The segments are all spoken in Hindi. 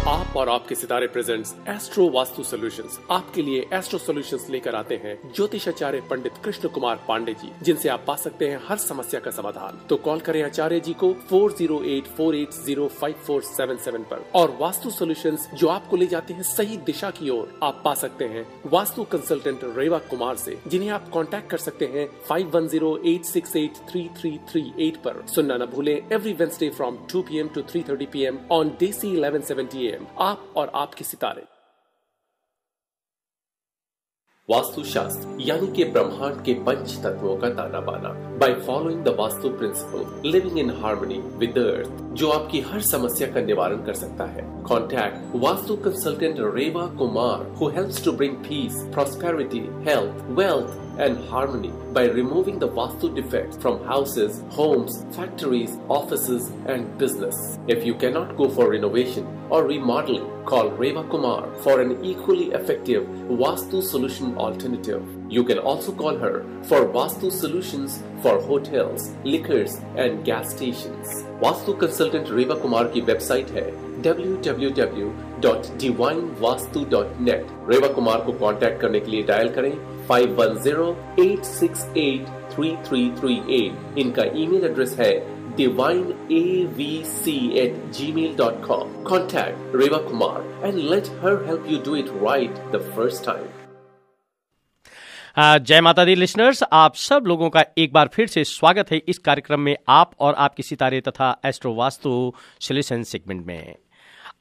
आप और आपके सितारे प्रेजेंट्स एस्ट्रो वास्तु सॉल्यूशंस आपके लिए एस्ट्रो सॉल्यूशंस लेकर आते हैं ज्योतिषाचार्य पंडित कृष्ण कुमार पांडे जी, जिनसे आप पा सकते हैं हर समस्या का समाधान। तो कॉल करें आचार्य जी को 4084805477 पर। और वास्तु सॉल्यूशंस जो आपको ले जाते हैं सही दिशा की ओर, आप पा सकते हैं वास्तु कंसल्टेंट रेवा कुमार से, जिन्हें आप कांटेक्ट कर सकते हैं 5108683338 पर। सुनना न भूलें every Wednesday from 2 PM to 3:30 PM on DC 1170 AM। आप और आपके सितारे। वास्तुशास्त्र यानी कि ब्रह्मांड के पंच तत्वों का ताना बाना, by following the vastu principle, living in harmony with the earth, जो आपकी हर समस्या का निवारण कर सकता है। Contact vastu consultant Reva Kumar, who helps to bring peace, prosperity, health, wealth and harmony by removing the vastu defects from houses, homes, factories, offices and business. If you cannot go for renovation or remodeling, call Reva Kumar for an equally effective vastu solution alternative. You can also call her for vastu solutions for hotels, liquors and gas stations. Vastu consultant Reva Kumar की वेबसाइट है www.divinevastu.net। रेवा कुमार को कांटेक्ट करने के लिए डायल करें 5108683338। इनका ईमेल एड्रेस है divineavc@gmail.com। Contact Reva Kumar and let her help you do it right the first time। जय माता दी लिसनर्स, आप सब लोगों का एक बार फिर से स्वागत है इस कार्यक्रम में, आप और आपके सितारे तथा एस्ट्रो वास्तु सॉल्यूशन सेगमेंट में।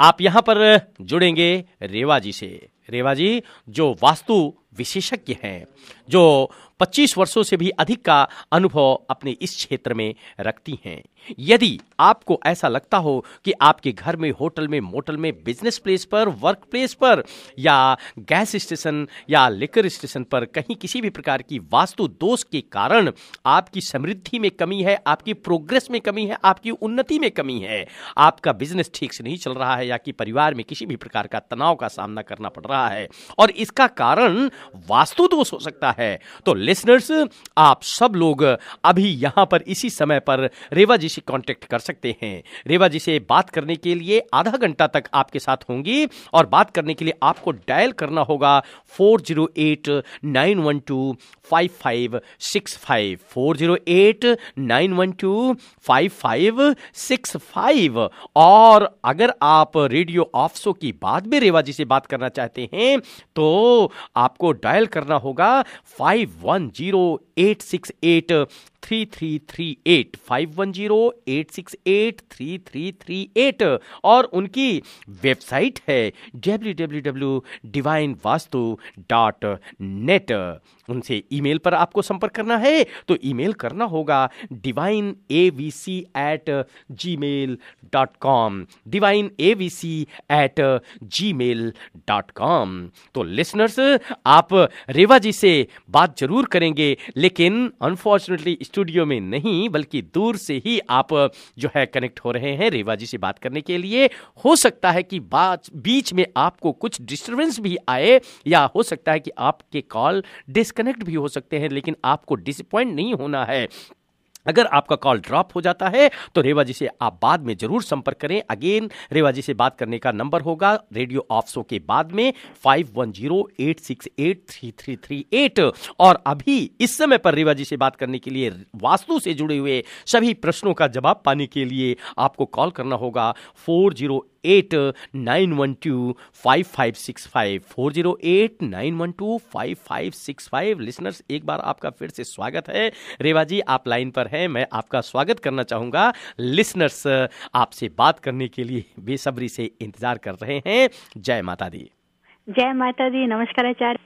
आप यहां पर जुड़ेंगे रेवा जी से। रेवा जी जो वास्तु विशेषज्ञ हैं, जो 25 वर्षों से भी अधिक का अनुभव अपने इस क्षेत्र में रखती हैं। यदि आपको ऐसा लगता हो कि आपके घर में, होटल में, मोटल में, बिजनेस प्लेस पर, वर्क प्लेस पर या गैस स्टेशन या लिकर स्टेशन पर कहीं किसी भी प्रकार की वास्तु दोष के कारण आपकी समृद्धि में कमी है, आपकी प्रोग्रेस में कमी है, आपकी उन्नति में कमी है, आपका बिजनेस ठीक से नहीं चल रहा है या कि परिवार में किसी भी प्रकार का तनाव का सामना करना पड़ रहा है और इसका कारण वास्तु दोष हो सकता है, तो लिसनर्स आप सब लोग अभी यहां पर इसी समय पर रेवा जी से कांटेक्ट कर सकते हैं। रेवा जी से बात करने के लिए आधा घंटा तक आपके साथ होंगी और बात करने के लिए आपको डायल करना होगा 408-912-5565 408-912-5565। और अगर आप रेडियो ऑफ शो की बाद में रेवा जी से बात करना चाहते हैं तो आपको डायल करना होगा 5108683338 5108683338 और उनकी वेबसाइट है www.divinevastu.net। उनसे ईमेल पर आपको संपर्क करना है तो ईमेल करना होगा divineavc@gmail.com divineavc@gmail.com। तो लिसनर्स आप रेवा जी से बात जरूर करेंगे, लेकिन अनफॉर्चुनेटली स्टूडियो में नहीं बल्कि दूर से ही आप जो है कनेक्ट हो रहे हैं रेवा जी से बात करने के लिए। हो सकता है कि बीच में आपको कुछ डिस्टरबेंस भी आए या हो सकता है कि आपके कॉल डिस्कनेक्ट भी हो सकते हैं, लेकिन आपको डिसअपॉइंट नहीं होना है। अगर आपका कॉल ड्रॉप हो जाता है तो रेवा जी से आप बाद में जरूर संपर्क करें। अगेन रेवा जी से बात करने का नंबर होगा रेडियो ऑफ शो के बाद में 5108683338। और अभी इस समय पर रेवा जी से बात करने के लिए, वास्तु से जुड़े हुए सभी प्रश्नों का जवाब पाने के लिए आपको कॉल करना होगा 408-912-5565 408-912-5565। लिसनर्स एक बार आपका फिर से स्वागत है। रेवा जी आप लाइन पर हैं, मैं आपका स्वागत करना चाहूंगा। लिसनर्स आपसे बात करने के लिए बेसब्री से इंतजार कर रहे हैं। जय माता दी। जय माता दी। नमस्कार आचार्य,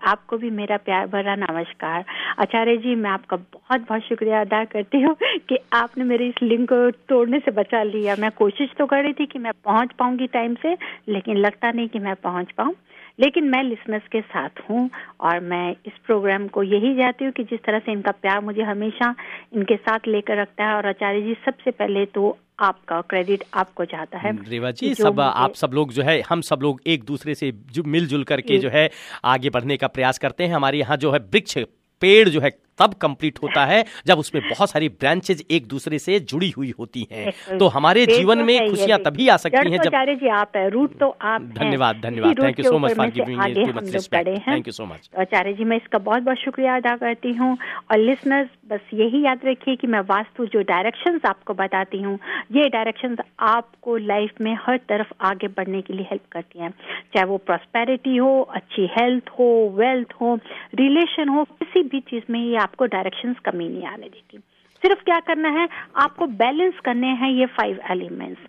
आपको भी मेरा प्यार भरा नमस्कार। आचार्य जी मैं आपका बहुत बहुत शुक्रिया अदा करती हूँ कि आपने मेरे इस लिंक को तोड़ने से बचा लिया। मैं कोशिश तो कर रही थी कि मैं पहुँच पाऊंगी टाइम से, लेकिन लगता नहीं कि मैं पहुँच पाऊँ। लेकिन मैं लिसनर्स के साथ हूँ और मैं इस प्रोग्राम को यही चाहती हूँ कि जिस तरह से इनका प्यार मुझे हमेशा इनके साथ लेकर रखता है। और आचार्य जी सबसे पहले तो आपका क्रेडिट आपको जाता है। रेवा जी सब आप सब लोग जो है, हम सब लोग एक दूसरे से मिलजुल करके जो है आगे बढ़ने का प्रयास करते हैं। हमारे यहाँ जो है वृक्ष पेड़ जो है तब कंप्लीट होता है जब उसमें बहुत सारी ब्रांचेज एक दूसरे से जुड़ी हुई होती हैं। तो हमारे जीवन में खुशियां तभी आ सकती हैं जब आचार्य जी आप है, रूट तो आप हैं। धन्यवाद धन्यवाद, thank you so much for giving me too much respect, thank you so much. तो आचार्य जी मैं इसका बहुत बहुत शुक्रिया अदा करती हूँ। और लिसनर्स बस यही याद रखिए कि मैं वास्तु जो डायरेक्शंस आपको बताती हूँ, ये डायरेक्शंस आपको लाइफ में हर तरफ आगे बढ़ने के लिए हेल्प करती हैं, चाहे वो प्रॉस्पेरिटी हो, अच्छी हेल्थ हो, वेल्थ हो, रिलेशन हो, किसी भी चीज में ये आपको डायरेक्शंस कमी नहीं आने देती। सिर्फ क्या करना है, आपको बैलेंस करने हैं ये 5 elements,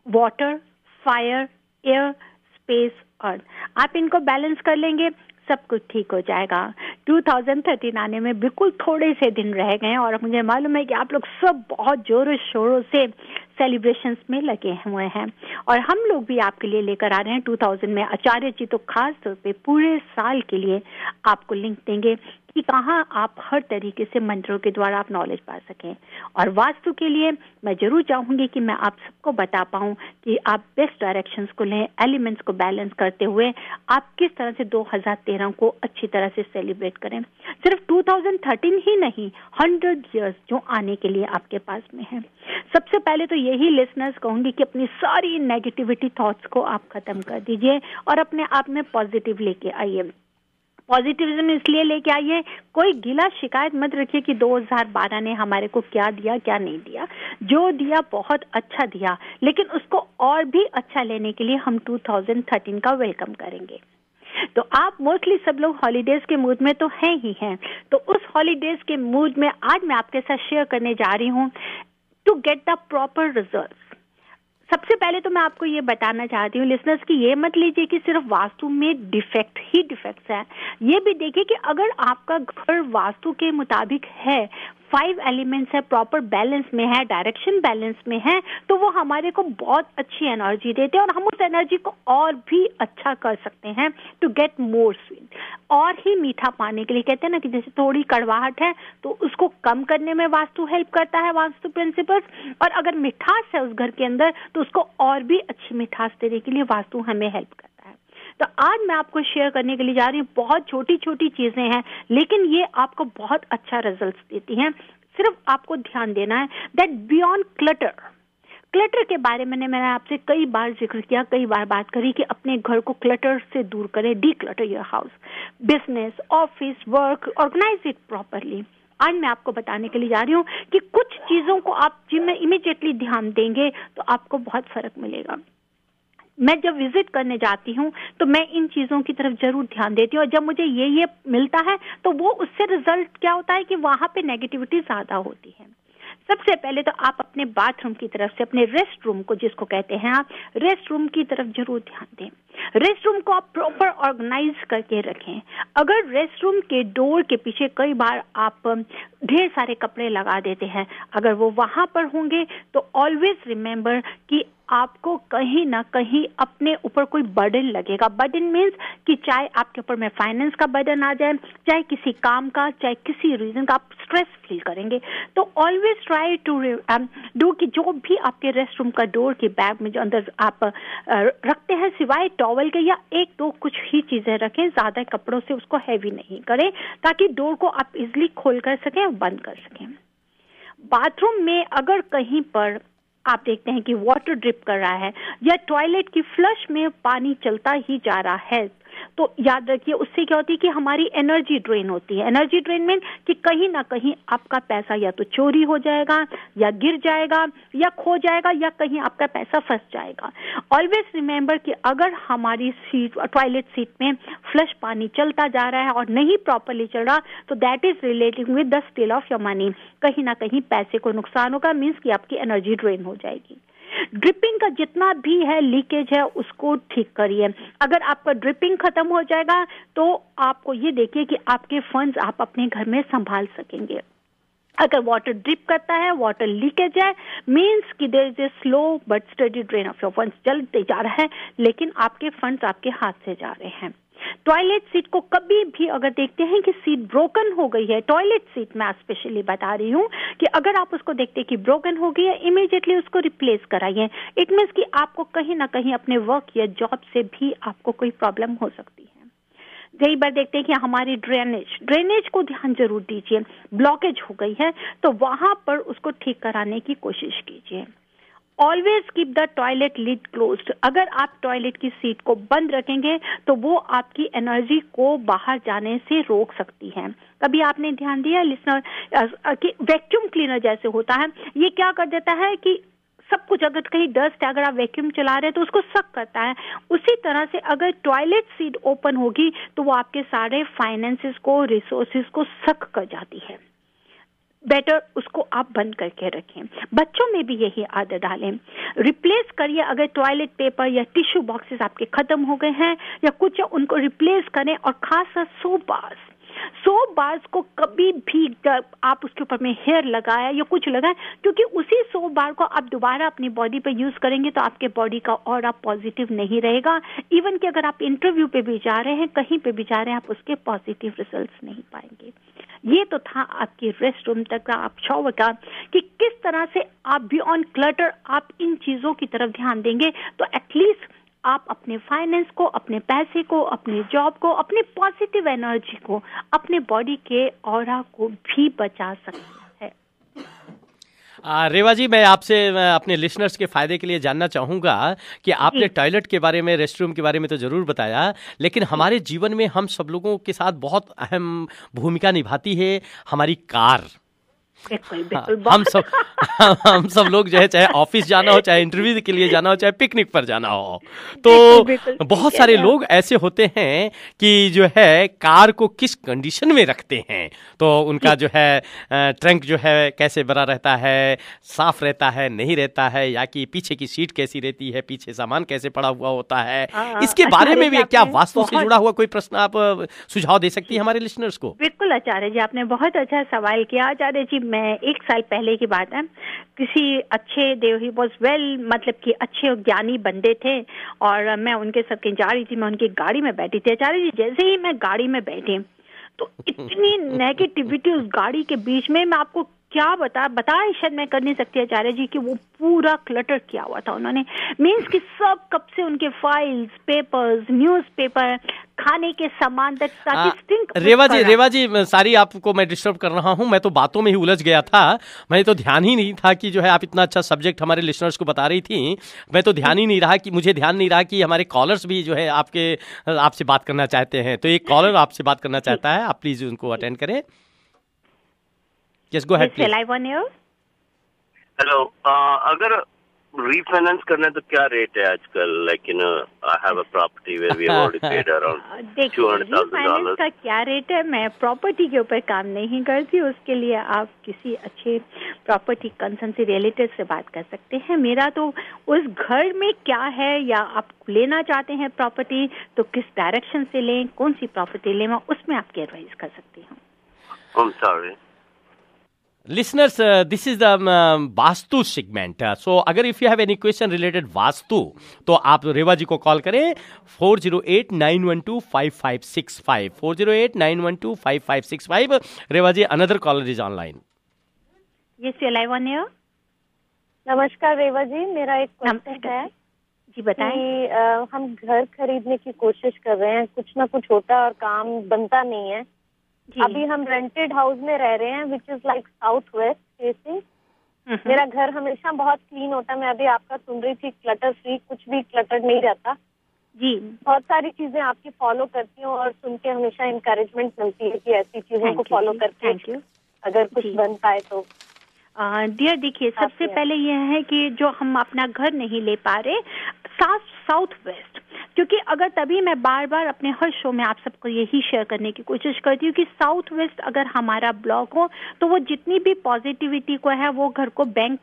water, fire, air, space, earth. आप इनको बैलेंस कर लेंगे, सब कुछ ठीक हो जाएगा। 2013 आने में बिल्कुल थोड़े से दिन रह गए हैं और मुझे मालूम है कि आप लोग सब बहुत जोरों शोरों से सेलिब्रेशंस में लगे हुए हैं और हम लोग भी आपके लिए लेकर आ रहे हैं 2000 में। आचार्य जी तो खास तौर पे पूरे साल के लिए आपको लिंक देंगे कि कहाँ आप हर तरीके से मंत्रों के द्वारा आप नॉलेज पा सकें। और वास्तु के लिए मैं जरूर चाहूंगी कि मैं आप सबको बता पाऊं कि आप बेस्ट डायरेक्शंस को लें, एलिमेंट्स को बैलेंस करते हुए आप किस तरह से 2013 को अच्छी तरह से सेलिब्रेट करें। सिर्फ 2013 ही नहीं, 100 इयर्स जो आने के लिए आपके पास में है। सबसे पहले तो यही लिसनर्स कहूंगी कि अपनी सारी नेगेटिविटी थॉट्स को आप खत्म कर दीजिए और अपने आप में पॉजिटिव लेके आइए। पॉजिटिविज्म इसलिए लेके आइए, कोई गिला शिकायत मत रखिए कि 2012 ने हमारे को क्या दिया क्या नहीं दिया। जो दिया बहुत अच्छा दिया, लेकिन उसको और भी अच्छा लेने के लिए हम 2013 का वेलकम करेंगे। तो आप मोस्टली सब लोग हॉलीडेज के मूड में तो हैं ही हैं, तो उस हॉलीडेज के मूड में आज मैं आपके साथ शेयर करने जा रही हूँ to get the proper results. सबसे पहले तो मैं आपको ये बताना चाहती हूँ लिसनर्स कि ये मत लीजिए कि सिर्फ वास्तु में डिफेक्ट ही डिफेक्ट्स हैं। ये भी देखिए कि अगर आपका घर वास्तु के मुताबिक है, 5 एलिमेंट्स है, प्रॉपर बैलेंस में है, डायरेक्शन बैलेंस में है, तो वो हमारे को बहुत अच्छी एनर्जी देते हैं और हम उस एनर्जी को और भी अच्छा कर सकते हैं टू गेट मोर स्वीट, और ही मीठा पाने के लिए। कहते हैं ना कि जैसे थोड़ी कड़वाहट है तो उसको कम करने में वास्तु हेल्प करता है, वास्तु प्रिंसिपल्स। और अगर मिठास है उस घर के अंदर तो उसको और भी अच्छी मिठास देने के लिए वास्तु हमें हेल्प करता है। तो आज मैं आपको शेयर करने के लिए जा रही हूँ, बहुत छोटी छोटी चीजें हैं लेकिन ये आपको बहुत अच्छा रिजल्ट्स देती हैं। सिर्फ आपको ध्यान देना है दैट बियॉन्ड क्लटर, क्लटर के बारे में मैंने आपसे कई बार जिक्र किया, कई बार बात करी कि अपने घर को क्लटर से दूर करें, declutter your house, business, office, work, organize it properly. आज मैं आपको बताने के लिए जा रही हूँ कि कुछ चीजों को आप जिनमें इमीडिएटली ध्यान देंगे तो आपको बहुत फर्क मिलेगा। मैं जब विजिट करने जाती हूँ तो मैं इन चीजों की तरफ जरूर ध्यान देती हूँ और जब मुझे ये मिलता है तो वो उससे रिजल्ट क्या होता है कि वहां पे नेगेटिविटी ज्यादा होती है। सबसे पहले तो आप अपने बाथरूम की तरफ से, अपने रेस्ट रूम को जिसको कहते हैं आप, रेस्ट रूम की तरफ जरूर ध्यान दें। रेस्ट रूम को आप प्रॉपर ऑर्गेनाइज करके रखें। अगर रेस्ट रूम के डोर के पीछे कई बार आप ढेर सारे कपड़े लगा देते हैं, अगर वो वहां पर होंगे तो ऑलवेज रिमेंबर कि आपको कहीं ना कहीं अपने ऊपर कोई बर्डन लगेगा। बर्डन मीन्स कि चाहे आपके ऊपर में फाइनेंस का बर्डन आ जाए, चाहे किसी काम का, चाहे किसी रीजन का, आप स्ट्रेस फील करेंगे। तो ऑलवेज ट्राई टू डू कि जो भी आपके रेस्ट रूम का डोर के बैग में जो अंदर आप रखते हैं, सिवाय टॉवल के या 1-2 कुछ ही चीजें रखें, ज्यादा कपड़ों से उसको हैवी नहीं करें ताकि डोर को आप इजिली खोल कर सकें और बंद कर सकें। बाथरूम में अगर कहीं पर आप देखते हैं कि वाटर ड्रिप कर रहा है या टॉयलेट की फ्लश में पानी चलता ही जा रहा है, तो याद रखिए उससे क्या होती है कि हमारी एनर्जी ड्रेन होती है। एनर्जी ड्रेन में कि कहीं ना कहीं आपका पैसा या तो चोरी हो जाएगा या गिर जाएगा या खो जाएगा या कहीं आपका पैसा फंस जाएगा। ऑलवेज रिमेंबर कि अगर हमारी सीट, टॉयलेट सीट में फ्लश पानी चलता जा रहा है और नहीं प्रॉपरली चल रहा तो that is relating with the steel of your money. कहीं ना कहीं पैसे को नुकसान होगा, मीन्स कि आपकी एनर्जी ड्रेन हो जाएगी। ड्रिपिंग का जितना भी है लीकेज है उसको ठीक करिए। अगर आपका ड्रिपिंग खत्म हो जाएगा तो आपको ये देखिए कि आपके फंड्स आप अपने घर में संभाल सकेंगे। अगर वाटर ड्रिप करता है, वाटर लीकेज है, मीन्स कि there is a slow but steady drain of your funds, चलते जा रहा है लेकिन आपके फंड्स आपके हाथ से जा रहे हैं। टॉयलेट सीट को कभी भी अगर देखते हैं कि सीट ब्रोकन हो गई है, टॉयलेट सीट मैं स्पेशली बता रही हूँ कि अगर आप उसको देखते हैं कि ब्रोकन हो गई है, इमीडिएटली उसको रिप्लेस कराइए। इट मीन्स कि आपको कहीं ना कहीं अपने वर्क या जॉब से भी आपको कोई प्रॉब्लम हो सकती है। कई बार देखते हैं कि हमारी ड्रेनेज को ध्यान जरूर दीजिए, ब्लॉकेज हो गई है तो वहां पर उसको ठीक कराने की कोशिश कीजिए। Always keep the toilet lid closed. अगर आप टॉयलेट की सीट को बंद रखेंगे तो वो आपकी एनर्जी को बाहर जाने से रोक सकती है। कभी आपने ध्यान दिया लिसनर कि वैक्यूम क्लीनर जैसे होता है, ये क्या कर देता है कि सब कुछ, अगर कहीं डस्ट है, अगर आप वैक्यूम चला रहे हैं तो उसको सक करता है। उसी तरह से अगर टॉयलेट सीट ओपन होगी तो वो आपके सारे फाइनेंसेस को, रिसोर्सेज को सक कर जाती है। बेटर उसको आप बंद करके रखें। बच्चों में भी यही आदत डालें। रिप्लेस करिए, अगर टॉयलेट पेपर या टिश्यू बॉक्सेस आपके खत्म हो गए हैं या कुछ, उनको रिप्लेस करें। और खासकर सोप बार्स को कभी भी आप उसके ऊपर में हेयर लगाया या कुछ लगाएं, क्योंकि उसी सोप बार को आप दोबारा अपनी बॉडी पे यूज करेंगे तो आपके बॉडी का ऑरा पॉजिटिव नहीं रहेगा। इवन कि अगर आप इंटरव्यू पे भी जा रहे हैं, कहीं पे भी जा रहे हैं, आप उसके पॉजिटिव रिजल्ट्स नहीं पाएंगे। ये तो था आपकी रेस्ट रूम तक का, आप शॉवर का, कि किस तरह से आप बियॉन्ड क्लटर आप इन चीजों की तरफ ध्यान देंगे तो एटलीस्ट आप अपने फाइनेंस को, अपने पैसे को, अपने जॉब को, अपने पॉजिटिव एनर्जी को, अपने बॉडी के ऑरा को भी बचा सकते हैं। रेवा जी, मैं आपसे अपने लिसनर्स के फायदे के लिए जानना चाहूंगा कि आपने टॉयलेट के बारे में, रेस्टरूम के बारे में तो जरूर बताया, लेकिन हमारे जीवन में हम सब लोगों के साथ बहुत अहम भूमिका निभाती है हमारी कार। बिल्कुल हम सब लोग जो है, चाहे ऑफिस जाना हो, चाहे इंटरव्यू के लिए जाना हो, चाहे पिकनिक पर जाना हो, तो बहुत सारे लोग ऐसे होते हैं कि जो है कार को किस कंडीशन में रखते हैं, तो उनका जो है ट्रंक जो है कैसे भरा रहता है, साफ रहता है, नहीं रहता है, या कि पीछे की सीट कैसी रहती है, पीछे सामान कैसे पड़ा हुआ होता है। इसके बारे में भी क्या वास्तु से जुड़ा हुआ कोई प्रश्न आप सुझाव दे सकती है हमारे लिसनर्स को? बिल्कुल आचार्य जी, आपने बहुत अच्छा सवाल किया। आचार्य जी, मैं 1 साल पहले की बात है, किसी अच्छे ही वॉज वेल, मतलब कि अच्छे ज्ञानी बंदे थे और मैं उनके साथ कहीं जा रही थी, मैं उनकी गाड़ी में बैठी थी। आचार्य जी, जैसे ही मैं गाड़ी में बैठी तो इतनी नेगेटिविटी उस गाड़ी के बीच में, मैं आपको क्या बता शायद मैं कर नहीं सकती आचार्य जी, कि वो पूरा क्लटर किया हुआ था उन्होंने। मीन्स कि सब कब से उनके फाइल्स, पेपर्स, न्यूज़पेपर, खाने के सामान तक रेवा जी सारी आपको मैं डिस्टर्ब कर रहा हूं, मैं तो बातों में ही उलझ गया था। मैं तो ध्यान ही नहीं था कि जो है आप इतना अच्छा सब्जेक्ट हमारे लिसनर्स को बता रही थी। मैं तो ध्यान ही नहीं रहा कि मुझे ध्यान नहीं रहा कि हमारे कॉलर्स भी जो है आपसे बात करना चाहते हैं। तो एक कॉलर आपसे बात करना चाहता है, आप प्लीज उनको अटेंड करें। Yes, go ahead, please. Live on air? Hello, अगर रीफाइनेंस करना है तो क्या रेट है आजकल? Like I have a property where we already paid around $200,000। Refinance का क्या रेट है? मैं प्रॉपर्टी के ऊपर काम नहीं करती, उसके लिए आप किसी अच्छे प्रॉपर्टी कंसर्न से, रिलेटिव से बात कर सकते हैं। मेरा तो उस घर में क्या है, या आप लेना चाहते हैं प्रॉपर्टी तो किस डायरेक्शन से लें, कौन सी प्रॉपर्टी लें, मैं उसमें आपकी एडवाइस कर सकती हूँ। I'm sorry. Listeners, this is the Vastu segment. So अगर if you have any question related Vastu तो आप रेवा जी को कॉल करें 408-912-5565 408-912-5565। Reva ji, another caller is online. Yes, you are live on air. नमस्कार रेवा जी, मेरा एक क्वेश्चन है। जी बताएं। हम घर खरीदने की कोशिश कर रहे हैं, कुछ ना कुछ होता है और काम बनता नहीं है। अभी हम रेंटेड हाउस में रह रहे हैं which is like south west facing. मेरा घर हमेशा बहुत क्लीन होता है। मैं अभी आपका सुन रही थी, क्लटर फ्री, कुछ भी क्लटर नहीं रहता जी। बहुत सारी चीजें आपकी फॉलो करती हूँ और सुन के हमेशा इंकरेजमेंट मिलती है कि ऐसी चीजों को फॉलो करके अगर कुछ बन पाए तो। डियर, देखिए, सबसे पहले यह है कि जो हम अपना घर नहीं ले पा रहे साउथ वेस्ट, क्योंकि अगर तभी मैं बार बार अपने हर शो में आप सबको यही शेयर करने की कोशिश करती हूँ कि साउथ वेस्ट अगर हमारा ब्लॉक हो तो वो जितनी भी पॉजिटिविटी को है वो घर को बैंक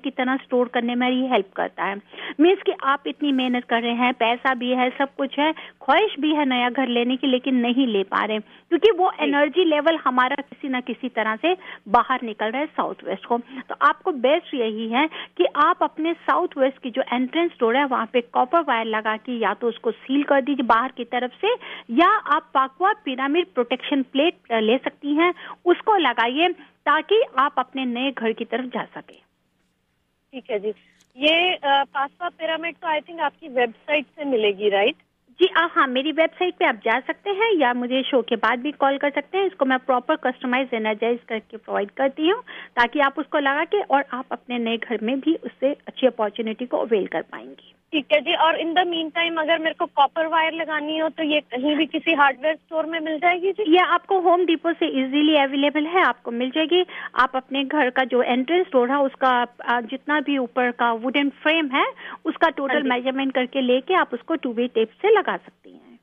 की तरह स्टोर करने में ही हेल्प करता है। मीन्स कि आप इतनी मेहनत कर रहे हैं, पैसा भी है, सब कुछ है, ख्वाहिश भी है नया घर लेने की, लेकिन नहीं ले पा रहे क्योंकि वो एनर्जी लेवल हमारा किसी न किसी तरह से बाहर निकल रहा है साउथ वेस्ट को। तो आपको बेस्ट यही है कि आप अपने साउथ वेस्ट की जो एंट्रेंस डोर है वहां पे कॉपर वायर लगा के या तो उसको सील कर दीजिए बाहर की तरफ से, या आप पाकवा पिरामिड प्रोटेक्शन प्लेट ले सकती हैं, उसको लगाइए ताकि आप अपने नए घर की तरफ जा सके। ठीक है जी। ये पाकवा पिरामिड तो आई थिंक आपकी वेबसाइट से मिलेगी, राइट? जी हाँ, मेरी वेबसाइट पे आप जा सकते हैं या मुझे शो के बाद भी कॉल कर सकते हैं। इसको मैं प्रॉपर कस्टमाइज एनर्जाइज करके प्रोवाइड करती हूँ ताकि आप उसको लगा के और आप अपने नए घर में भी उससे अच्छी अपॉर्चुनिटी को अवेल कर पाएंगी। ठीक है जी। और इन द मीन टाइम अगर मेरे को कॉपर वायर लगानी हो तो ये कहीं भी किसी हार्डवेयर स्टोर में मिल जाएगी जी? या आपको होम डिपो से इजीली अवेलेबल है, आपको मिल जाएगी। आप अपने घर का जो एंट्रेंस डोर है उसका जितना भी ऊपर का वुडन फ्रेम है उसका टोटल मेजरमेंट करके लेके आप उसको 2-वे टेप से लगा सकती हैं।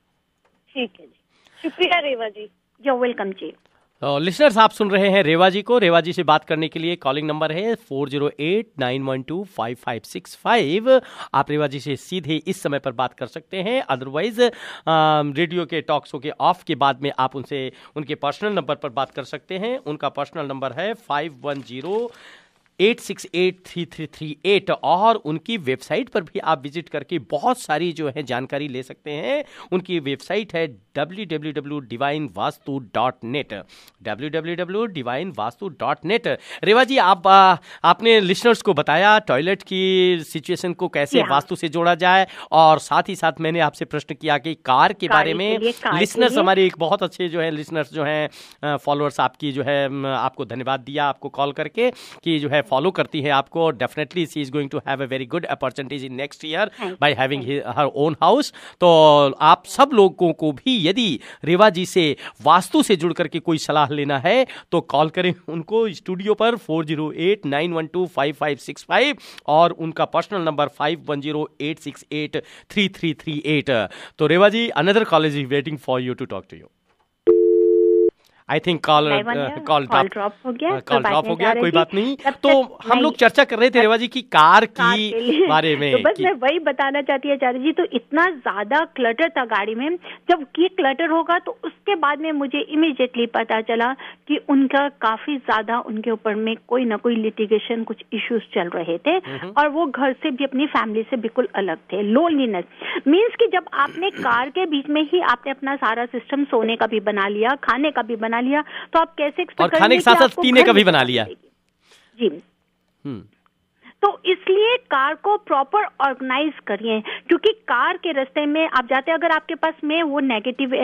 ठीक है जी, शुक्रिया Reva ji. You welcome ji. Listeners, आप सुन रहे हैं रेवा जी को। रेवा जी से बात करने के लिए कॉलिंग नंबर है 4089125565। आप रेवा जी से सीधे इस समय पर बात कर सकते हैं। अदरवाइज रेडियो के टॉक शो के ऑफ के बाद में आप उनसे उनके पर्सनल नंबर पर बात कर सकते हैं। उनका पर्सनल नंबर है 5108683338 और उनकी वेबसाइट पर भी आप विजिट करके बहुत सारी जो है जानकारी ले सकते हैं। उनकी वेबसाइट है www.divinevastu.net www.divinevastu.net। रेवा जी, आपने लिसनर्स को बताया टॉयलेट की सिचुएशन को कैसे वास्तु से जोड़ा जाए, और साथ ही साथ मैंने आपसे प्रश्न किया कि कार के बारे में। लिसनर्स हमारे एक बहुत अच्छे जो है लिसनर्स जो हैं फॉलोअर्स आपकी जो है आपको धन्यवाद दिया आपको कॉल करके कि जो है फॉलो करती है आपको। Definitely she is going to have a very good opportunities in next year by having her own house. तो आप सब लोगों को भी यदि रेवा जी से वास्तु से जुड़ करके कोई सलाह लेना है तो कॉल करें उनको स्टूडियो पर 4089125565 और उनका पर्सनल नंबर 5108683338। तो Reva ji, another call is waiting for you to talk to you. I think call drop हो गया। कोई बात नहीं। तो हम लोग चर्चा कर रहे थे रेवा जी की कार की बारे में। तो बस मैं वही बताना चाहती है आचार्य जी, तो इतना ज्यादा क्लटर था गाड़ी में। जब ये क्लटर होगा तो उसके बाद में मुझे इमीडिएटली पता चला कि उनका काफी ज्यादा उनके ऊपर में कोई ना कोई लिटिगेशन कुछ इश्यूज चल रहे थे और वो घर से भी अपनी फैमिली से बिल्कुल अलग थे। लोनलीनेस मीन्स कि जब आपने कार के बीच में ही आपने अपना सारा सिस्टम सोने का भी बना लिया, खाने का भी बना लिया, तो आप कैसे एक्सपेक्ट करेंगे? और खाने के साथ साथ पीने का भी बना लिया जी। तो इसलिए कार को प्रॉपर ऑर्गेनाइज करिए, क्योंकि कार के रास्ते में आप जाते हैं, अगर आपके पास में वो नेगेटिव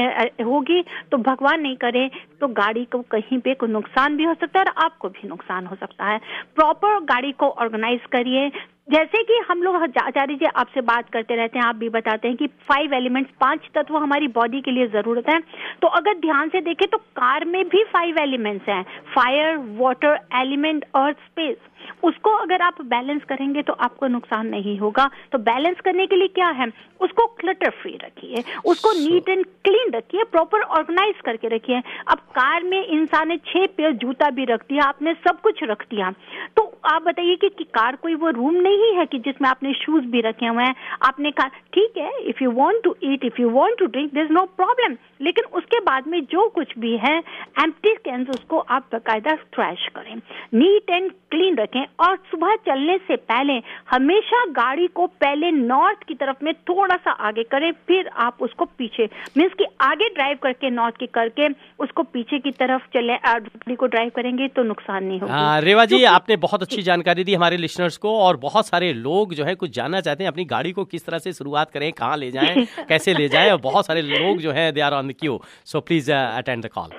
होगी तो भगवान नहीं करे तो गाड़ी को कहीं पे कोई नुकसान भी हो सकता है और आपको भी नुकसान हो सकता है। प्रॉपर गाड़ी को ऑर्गेनाइज करिए। जैसे कि हम लोग आचार्य जी आपसे बात करते रहते हैं, आप भी बताते हैं कि 5 एलिमेंट्स 5 तत्व हमारी बॉडी के लिए जरूरत है। तो अगर ध्यान से देखें तो कार में भी 5 एलिमेंट्स हैं, फायर, वाटर, एलिमेंट और स्पेस। उसको अगर आप बैलेंस करेंगे तो आपको नुकसान नहीं होगा। तो बैलेंस करने के लिए क्या है, उसको क्लटर फ्री रखिए, उसको नीट एंड क्लीन रखिए, प्रॉपर ऑर्गेनाइज करके रखिए। अब कार में इंसान ने 6 पेयर जूता भी रख दिया, आपने सब कुछ रख दिया, तो आप बताइए कि कार कोई वो रूम नहीं है कि जिसमें आपने शूज भी रखे हुए हैं। आपने कहा ठीक है, if you want to eat, if you want to drink, there is no problem, लेकिन उसके बाद में जो कुछ भी है एम्प्टी कैंस उसको आप बाकायदा ट्रैश करें, नीट एंड क्लीन रखें। और सुबह चलने से पहले हमेशा गाड़ी को पहले नॉर्थ की तरफ में थोड़ा सा आगे करें, फिर आप उसको पीछे, मीन्स कि आगे ड्राइव करके नॉर्थ की करके उसको पीछे की तरफ चले गाड़ी को ड्राइव करेंगे तो नुकसान नहीं होगा। रेवा जी, आपने बहुत अच्छी जानकारी दी हमारे लिसनर्स को, और बहुत सारे लोग जो है कुछ जानना चाहते हैं अपनी गाड़ी को किस तरह से शुरुआत करें, कहाँ ले जाएं, कैसे ले जाएं, और बहुत सारे लोग जो है they are on the queue. So please attend the call.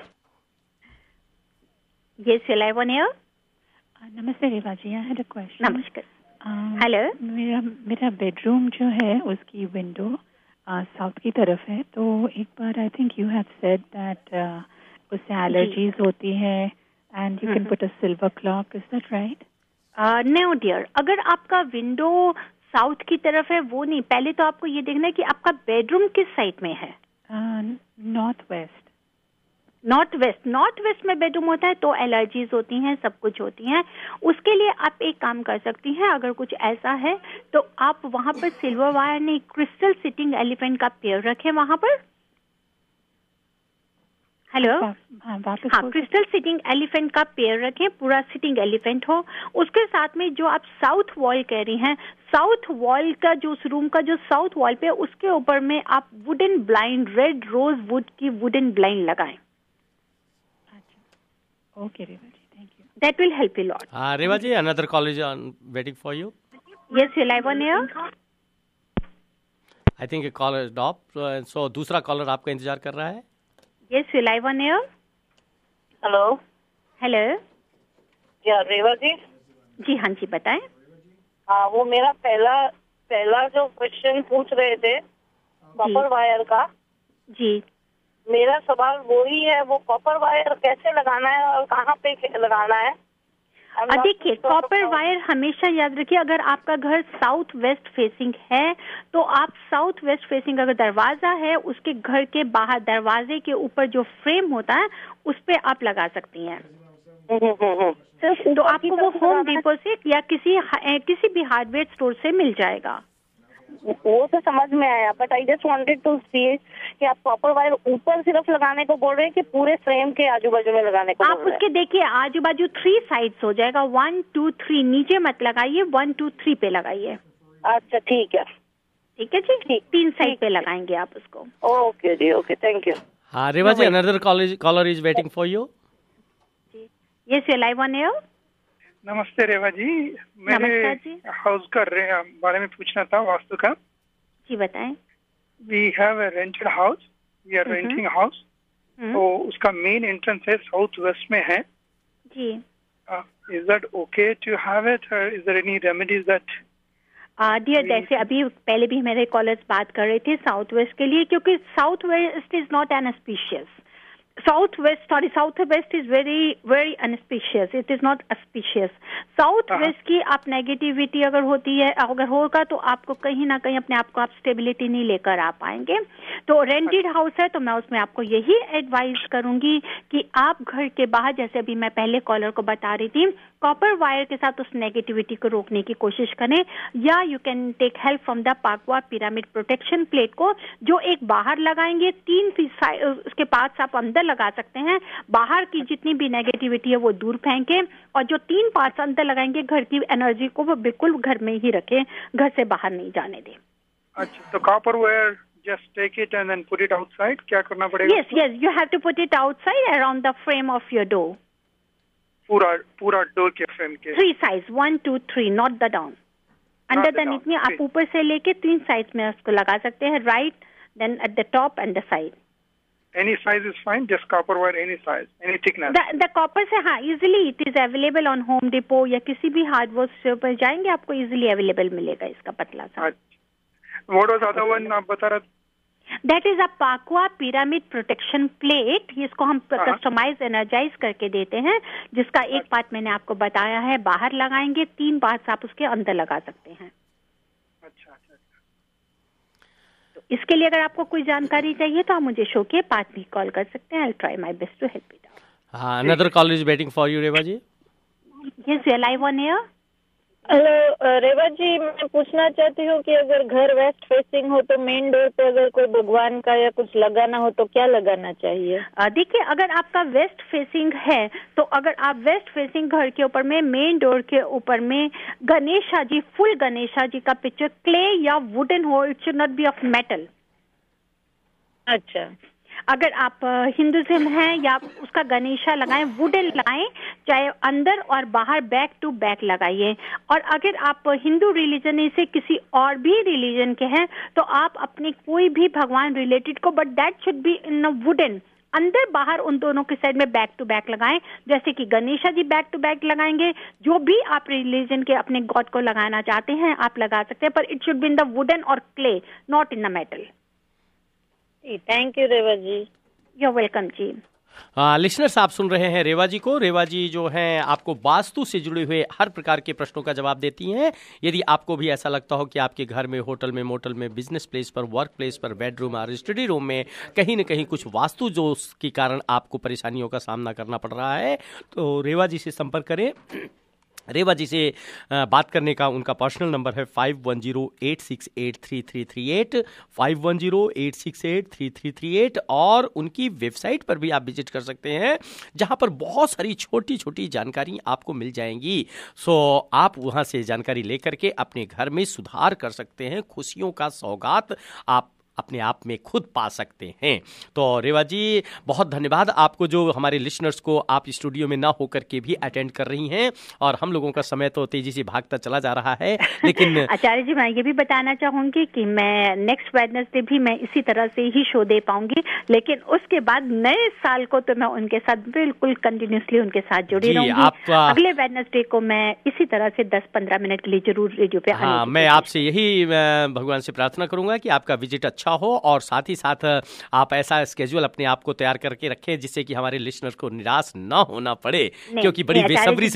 Yes, live on air. नमस्ते Reva ji, I had a question. नमस्कार। हेलो। मेरा बेडरूम जो है उसकी विंडो साउथ की तरफ है, तो एक बार I think you have said that उससे एलर्जीज होती है and you can put a silver clock, is that right? No dear, अगर आपका विंडो साउथ की तरफ है वो नहीं, पहले तो आपको ये देखना है कि आपका बेडरूम किस साइड में है। North west. नॉर्थ वेस्ट में बेडरूम होता है तो एलर्जीज होती हैं, सब कुछ होती हैं। उसके लिए आप एक काम कर सकती हैं, अगर कुछ ऐसा है तो आप वहां पर सिल्वर वायर नहीं, क्रिस्टल सिटिंग एलिफेंट का पेयर रखें वहां पर। हेलो, हाँ, क्रिस्टल सिटिंग एलिफेंट का पेयर रखें, पूरा सिटिंग एलिफेंट हो। उसके साथ में जो आप साउथ वॉल कह रही हैं, साउथ वॉल का जो उस रूम का जो साउथ वॉल पे, उसके ऊपर में आप wooden blind, red rosewood की वुडन ब्लाइंड लगाएं। Okay, Reva ji, thank you. That will help a lot. Reva ji, another call is waiting for you. Yes, you're live on air. I think caller drop, so दूसरा कॉलर आपका इंतजार कर रहा है. Yes, you live on air. Hello. Hello. क्या रेवा जी? जी हाँ जी, बताएं. हाँ, वो मेरा पहला जो क्वेश्चन पूछ रहे थे कॉपर वायर का. जी. मेरा सवाल वही है, वो कॉपर वायर कैसे लगाना है और कहाँ पे लगाना है? देखिए, कॉपर वायर हमेशा याद रखिए, अगर आपका घर साउथ वेस्ट फेसिंग है तो आप साउथ वेस्ट फेसिंग अगर दरवाजा है उसके घर के बाहर दरवाजे के ऊपर जो फ्रेम होता है उस पे आप लगा सकती हैं. तो आपको वो होम डिपो से या किसी भी हार्डवेयर स्टोर से मिल जाएगा. वो तो समझ में आया, but I just wanted to see कि आप कॉपर वायर ऊपर सिर्फ लगाने को बोल रहे हैं कि पूरे फ्रेम के आजू बाजू में लगाने को? आप उसके देखिए आजू बाजू 3 साइड्स हो जाएगा. 1 2 3, नीचे मत लगाइए, 1 2 3 पे लगाइए. अच्छा, ठीक है. ठीक है जी, ठीक. 3 साइड पे लगाएंगे आप उसको. ओके जी, ओके, थैंक यू. हाँ Reva ji, another caller is waiting for you. Yes, you live on air. नमस्ते रेवा जी, मेरे हाउस का बारे में पूछना था, वास्तु का. जी बताएं. We have a rented house, we are renting house. तो उसका मेन एंट्रेंस है साउथ वेस्ट में है जी. Is that okay to have it, is there any remedies that? Dear, जैसे अभी पहले भी मेरे कॉलर्स बात कर रहे थे साउथ वेस्ट के लिए, क्योंकि south west is not an auspicious. South west is very unauspicious. It is not auspicious. South west की आप नेगेटिविटी अगर होगा तो आपको कहीं ना कहीं अपने आप को आप स्टेबिलिटी नहीं लेकर आ पाएंगे. तो रेंटेड हाउस है तो मैं उसमें आपको यही एडवाइस करूंगी कि आप घर के बाहर, जैसे अभी मैं पहले कॉलर को बता रही थी, कॉपर वायर के साथ उस नेगेटिविटी को रोकने की कोशिश करें, या you can take help from the Pakua pyramid protection plate को, जो एक बाहर लगाएंगे, 3 उसके पास आप अंदर लगा सकते हैं. बाहर की जितनी भी नेगेटिविटी है वो दूर फेंके, और जो 3 पार्ट्स अंदर लगाएंगे घर की एनर्जी को वो बिल्कुल घर में ही रखें, घर से बाहर नहीं जाने दें. अच्छा, तो copper wire just take it and then put it outside, क्या करना पड़ेगा? Yes, you have to put it outside around the frame of your door. पूरा डोर के फ्रेम के 3 sides, 1 2 3, not the down. Under the नीचे आप ऊपर से लेके 3 sides में उसको लगा सकते हैं, right, then at the top and the side. Any size is fine, just copper wire, any size, any thickness. The copper से हाँ, easily it is available on Home Depot या किसी भी हार्डवेयर स्टोर पर जाएंगे आपको easily available मिलेगा इसका पतला सा. What was the other one आप बता रहे? That is a Pakwa Pyramid Protection Plate. इसको हम कस्टमाइज एनर्जाइज करके देते हैं, जिसका एक पार्ट मैंने आपको बताया है बाहर लगाएंगे, 3 पार्ट्स आप उसके अंदर लगा सकते हैं. अच्छा. तो इसके लिए अगर आपको कोई जानकारी चाहिए तो आप मुझे शो के 5 भी कॉल कर सकते हैं. I will try my best to help it out. हाँ, another call is waiting for you Reva ji. Yes, you are live on air. Hello Reva ji, मैं पूछना चाहती हूँ कि अगर घर वेस्ट फेसिंग हो तो मेन डोर पे अगर कोई भगवान का या कुछ लगाना हो तो क्या लगाना चाहिए? देखिए, अगर आपका वेस्ट फेसिंग है तो अगर आप वेस्ट फेसिंग घर के ऊपर में मेन डोर के ऊपर में गणेशा जी, फुल गणेशा जी का पिक्चर क्ले या वुडन हो, it should not be of metal. अच्छा. अगर आप हिंदुइज्म है या उसका गणेशा लगाएं, वुडन लगाएं, चाहे अंदर और बाहर बैक टू बैक लगाइए. और अगर आप हिंदू रिलीजन से किसी और भी रिलीजन के हैं तो आप अपने कोई भी भगवान रिलेटेड को, but that should be in wooden, अंदर बाहर उन दोनों के साइड में बैक टू बैक लगाएं. जैसे कि गणेशा जी बैक टू बैक लगाएंगे, जो भी आप रिलीजन के अपने गॉड को लगाना चाहते हैं आप लगा सकते हैं, पर it should be in the wooden और clay, not in the metal. Thank you Reva ji. You are welcome ji. Listeners, आप सुन रहे हैं रेवा जी को. रेवा जी जो हैं आपको वास्तु से जुड़े हुए हर प्रकार के प्रश्नों का जवाब देती हैं. यदि आपको भी ऐसा लगता हो कि आपके घर में, होटल में, मोटल में, बिजनेस प्लेस पर, वर्क प्लेस पर, बेडरूम और स्टडी रूम में कहीं न कहीं कुछ वास्तु दोष के कारण आपको परेशानियों का सामना करना पड़ रहा है, तो रेवा जी से संपर्क करें. रेवा जी से बात करने का उनका पर्सनल नंबर है 5108683338, 5108683338, और उनकी वेबसाइट पर भी आप विजिट कर सकते हैं, जहां पर बहुत सारी छोटी छोटी जानकारी आपको मिल जाएंगी. सो आप वहां से जानकारी लेकर के अपने घर में सुधार कर सकते हैं, खुशियों का सौगात आप अपने आप में खुद पा सकते हैं। तो रेवा जी, बहुत धन्यवाद आपको, जो हमारे लिसनर्स को आप स्टूडियो में ना होकर के भी अटेंड कर रही हैं, और हम लोगों का समय तो तेजी से भागता चला जा रहा है, लेकिन आचार्य जी मैं ये भी बताना चाहूंगी कि मैं नेक्स्ट वेडनेसडे भी मैं इसी तरह से ही शो दे पाऊंगी, लेकिन उसके बाद नए साल को तो मैं उनके साथ बिल्कुल कंटिन्यूसली उनके साथ जुड़ी रहूंगी। अगले वेडनेसडे को मैं इसी तरह से 10-15 मिनट के लिए जरूर रेडियो पे आने। हाँ, मैं आपसे यही भगवान से प्रार्थना करूंगा कि आपका विजिट अच्छा हो, और साथ ही साथ आप ऐसा स्केड्यूल अपने आप को तैयार करके रखें जिससे कि हमारे लिसनर को निराश ना होना पड़े, क्योंकि बड़ी बेसब्री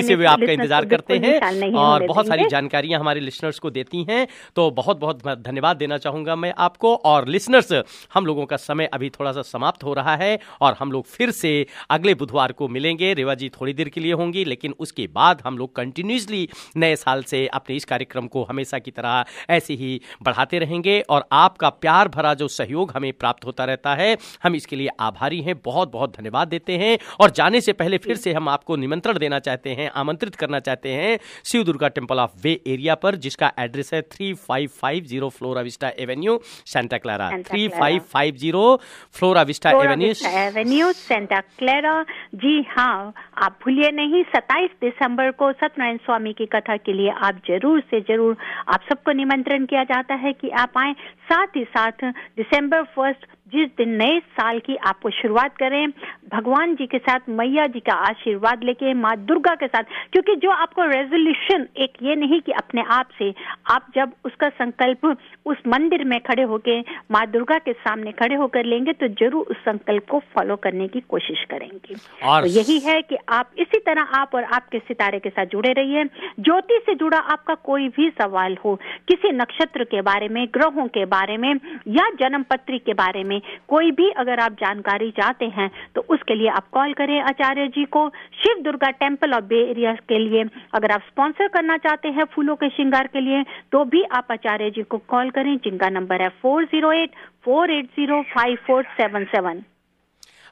से वे आपका इंतजार करते हैं और बहुत सारी जानकारियां हमारे लिसनर्स को देती हैं। तो बहुत बहुत धन्यवाद देना चाहूंगा मैं आपको। और लिसनर्स, हम लोगों का समय अभी थोड़ा सा समाप्त हो रहा है, और हम लोग फिर से अगले बुधवार को मिलेंगे। रेवा जी थोड़ी देर के लिए होंगी, लेकिन उसके बाद हम लोग कंटिन्यूसली नए साल से अपने इस कार्यक्रम को हमेशा की तरह ऐसे ही बढ़ाते रहेंगे, और आपका प्यार भरा जो सहयोग हमें प्राप्त होता रहता है, हम इसके लिए आभारी हैं, बहुत बहुत धन्यवाद देते हैं। और जाने से पहले फिर से हम आपको निमंत्रण देना चाहते हैं, आमंत्रित करना चाहते हैं Shiv Durga temple of Bay Area पर, जिसका एड्रेस है 3550 Flora Vista Avenue, Santa Clara. 3550 Flora Vista Avenue, Santa Clara. जी हाँ, आप भूलिए नहीं, 27 दिसंबर को सत्यनारायण स्वामी की कथा के लिए आप जरूर से जरूर, आप सबको निमंत्रण किया जाता है कि आप आए। साथ ही साथ December 1 जिस दिन नए साल की आपको शुरुआत करें, भगवान जी के साथ, मैया जी का आशीर्वाद लेके, माँ दुर्गा के साथ, क्योंकि जो आपको रेजोल्यूशन, एक ये नहीं कि अपने आप से, आप जब उसका संकल्प उस मंदिर में खड़े होके माँ दुर्गा के सामने खड़े होकर लेंगे तो जरूर उस संकल्प को फॉलो करने की कोशिश करेंगे। और तो यही है कि आप इसी तरह आप और आपके सितारे के साथ जुड़े रहिए। ज्योति से जुड़ा आपका कोई भी सवाल हो, किसी नक्षत्र के बारे में, ग्रहों के बारे में, या जन्म पत्री के बारे में, कोई भी अगर आप जानकारी चाहते हैं तो उसके लिए आप कॉल करें आचार्य जी को। Shiv Durga temple of Bay Area के लिए अगर आप स्पॉन्सर करना चाहते हैं फूलों के श्रृंगार के लिए, तो भी आप आचार्य जी को कॉल करें, जिनका नंबर है 408-480-5477।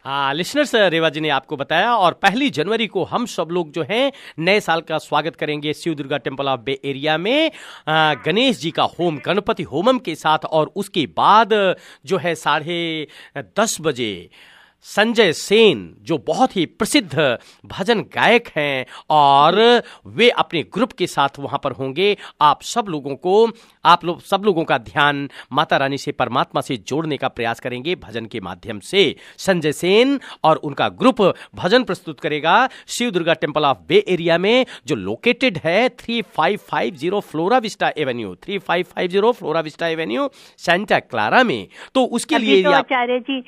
लिसनर्स, रेवा जी ने आपको बताया, और 1 जनवरी को हम सब लोग जो हैं नए साल का स्वागत करेंगे Shiv Durga temple of Bay Area में गणेश जी का होम, गणपति होमम के साथ। और उसके बाद जो है 10:30 बजे संजय सेन, जो बहुत ही प्रसिद्ध भजन गायक हैं, और वे अपने ग्रुप के साथ वहां पर होंगे। आप सब लोगों का ध्यान माता रानी से, परमात्मा से जोड़ने का प्रयास करेंगे भजन के माध्यम से। संजय सेन और उनका ग्रुप भजन प्रस्तुत करेगा Shiv Durga temple of Bay Area में, जो लोकेटेड है 3550 Flora Vista Avenue, 3550 Flora Vista Avenue, Santa Clara में। तो उसके लिए आचार्य जी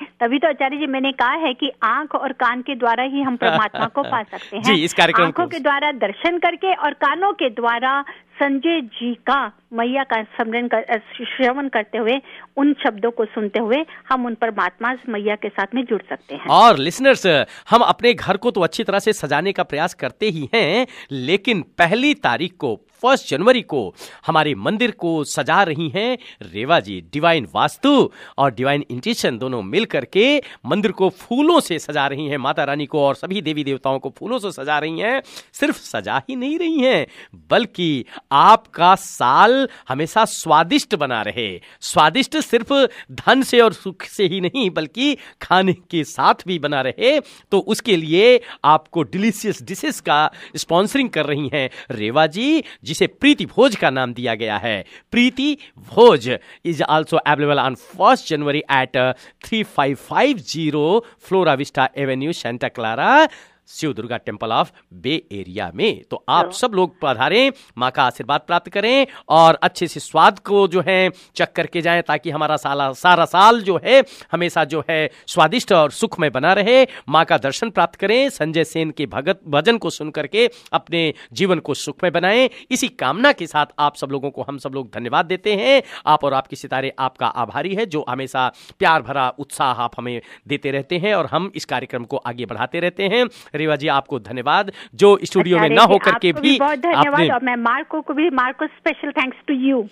मैंने है कि आंख और कान के द्वारा ही हम परमात्मा को पा सकते हैं। जी, इस कार्यक्रम आंखों के द्वारा दर्शन करके और कानों के द्वारा संजय जी का, मैया का श्रवण करते हुए, उन शब्दों को सुनते हुए हम उन परमात्मा मैया के साथ में जुड़ सकते हैं। और लिसनर्स, हम अपने घर को तो अच्छी तरह से सजाने का प्रयास करते ही हैं, लेकिन 1 तारीख को 1 जनवरी को हमारे मंदिर को सजा रही हैं रेवा जी। डिवाइन वास्तु और डिवाइन इंटेंशन दोनों मिल करके मंदिर को फूलों से सजा रही हैं, माता रानी को और सभी देवी देवताओं को फूलों से सजा रही हैं। सिर्फ सजा ही नहीं रही हैं, बल्कि आपका साल हमेशा स्वादिष्ट बना रहे। स्वादिष्ट सिर्फ धन से और सुख से ही नहीं, बल्कि खाने के साथ भी बना रहे। तो उसके लिए आपको डिलीशियस डिशेस का स्पॉन्सरिंग कर रही हैं रेवा जी, जिसे प्रीति भोज का नाम दिया गया है। प्रीति भोज is also available on 1 January at 3550 Flora Vista Avenue, Santa Clara, Shiv Durga temple of Bay Area में। तो आप सब लोग पधारें, माँ का आशीर्वाद प्राप्त करें और अच्छे से स्वाद को जो है चख करके जाएं, ताकि हमारा सारा साल जो है हमेशा जो है स्वादिष्ट और सुखमय बना रहे। माँ का दर्शन प्राप्त करें, संजय सेन के भजन को सुन करके अपने जीवन को सुखमय बनाएं। इसी कामना के साथ आप सब लोगों को हम सब लोग धन्यवाद देते हैं। आप और आपके सितारे आपका आभारी है, जो हमेशा प्यार भरा उत्साह आप हमें देते रहते हैं, और हम इस कार्यक्रम को आगे बढ़ाते रहते हैं। रेवा जी, आपको धन्यवाद, जो स्टूडियो में ना होकर के भी बहुत धन्यवाद। और मैं Marco special thanks to you.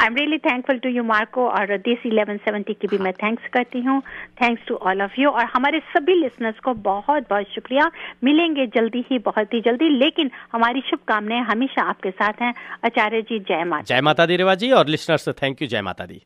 I am really thankful to you Marco, और देसी 1170 की भी मैं थैंक्स करती हूँ। Thanks to all of you, और हमारे सभी लिसनर्स को बहुत बहुत शुक्रिया। मिलेंगे जल्दी ही, बहुत ही जल्दी, लेकिन हमारी शुभकामनाएं हमेशा आपके साथ हैं। आचार्य जी, जय माता। जय माता दी रेवा जी, और लिसनर्स थैंक यू, जय माता दी।